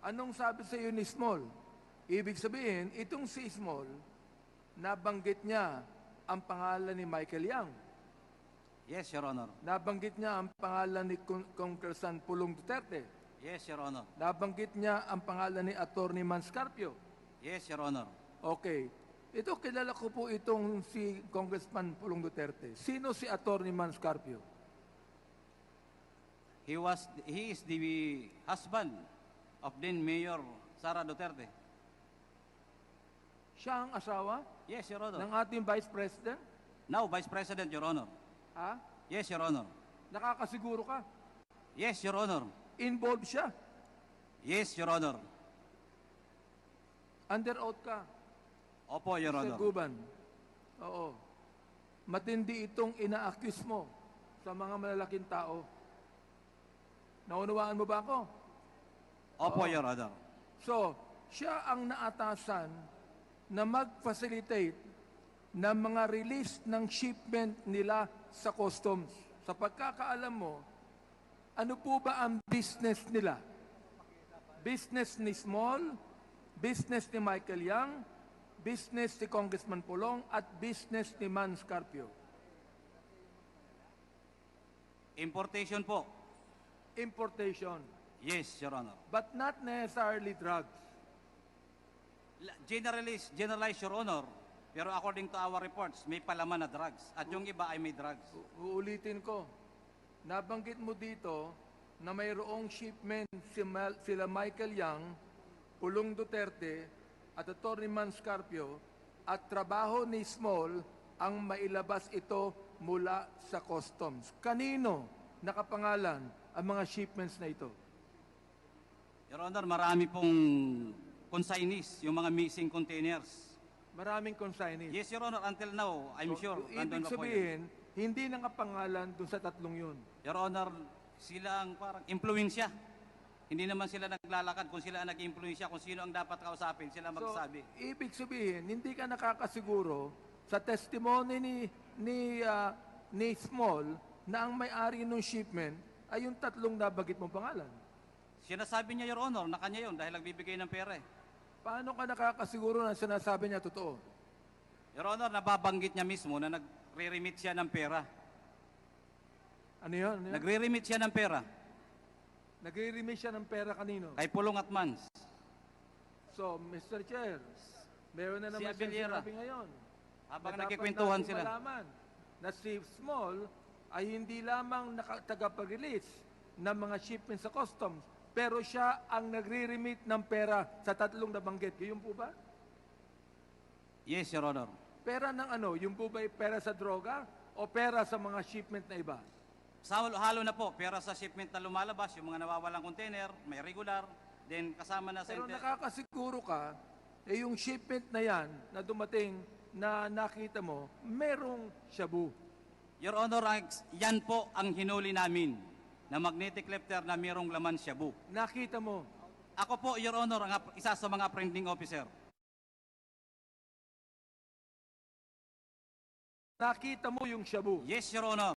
Anong sabi sa iyo ni Small? Ibig sabihin, itong si Small, nabanggit niya ang pangalan ni Michael Yang. Yes, Your Honor. Nabanggit niya ang pangalan ni Congressman Pulong Duterte. Yes, Your Honor. Nabanggit niya ang pangalan ni Attorney Manscarpio. Yes, Your Honor. Okay. Ito, kilala ko po itong si Congressman Pulong Duterte. Sino si Attorney Manscarpio? He is the husband of then Mayor Sara Duterte. Siya ang asawa Yes, Your Honor. ng ating Vice President? Now, Vice President, Your Honor. Ha? Yes, Your Honor. Nakakasiguro ka? Yes, Your Honor. Involved siya? Yes, Your Honor. Under oath ka? Opo, Your Sir Honor. Guban? Oo. Matindi itong ina-accuse mo sa mga malalaking tao. Naunawaan mo ba ako? Opo, Oo. Your Honor. So, siya ang naatasan na mag-facilitate ng mga release ng shipment nila sa customs. Sa pagkakaalam mo, ano po ba ang business nila? Business ni Small, business ni Michael Yang, business ni Congressman Pulong, at business ni Manscarpio. Importation po. Importation, Yes, Your Honor. but not necessarily drugs. Generalized, Your Honor. Pero according to our reports, may palaman na drugs. At yung iba ay may drugs. Uulitin ko, nabanggit mo dito na mayroong shipment sila Michael Yang, Pulong Duterte, at Atty. Manscarpio, at trabaho ni Small ang mailabas ito mula sa customs. Kanino nakapangalan ang mga shipments na ito? Your Honor, marami pong consignees, yung mga missing containers. Maraming consignees. Yes, Your Honor, until now, I'm sure. Ibig nandun pa po yun. sabihin, hindi nakapangalan dun sa tatlong yun. Your Honor, sila ang parang impluensya. Hindi naman sila naglalakad. Kung sila ang nag-impluensya, kung sino ang dapat kausapin, sila magsasabi. So, ibig sabihin, hindi ka nakakasiguro sa testimony ni Small na ang may-ari ng shipment ay yung tatlong nabagit mong pangalan. Sinasabi niya, Your Honor, na kanya yun dahil nagbibigay ng pera eh. Paano ka nakakasiguro na sinasabi niya totoo? Your Honor, nababanggit niya mismo na nagre-remit siya ng pera. Ano yun? Ano yun? Nagre-remit siya ng pera Nagre-remit siya ng pera kanino? kay Pulong at Mans. So, Mr. Chair, meron na Si naman siya Abellera. sinabi ngayon. Habang Na dapat nagkikwentuhan natin sila. malaman na si Small ay hindi lamang tagapag-release ng mga shipments sa customs, pero siya ang nagre-remit ng pera sa tatlong nabanggit. Yung po ba? Yes, Your Honor. Pera ng ano? Yung po ba ay pera sa droga o pera sa mga shipment na iba? Halo na po, pera sa shipment na lumalabas, yung mga nawawalang container, may regular, then kasama na sa Pero nakakasiguro ka, eh yung shipment na yan na dumating na nakita mo, merong shabu. Your Honor, yan po ang hinuli namin na magnetic lifter na mayroong laman shabu. Nakita mo. Ako po, Your Honor, ang isa sa mga apprehending officer. Nakita mo yung shabu. Yes, Your Honor.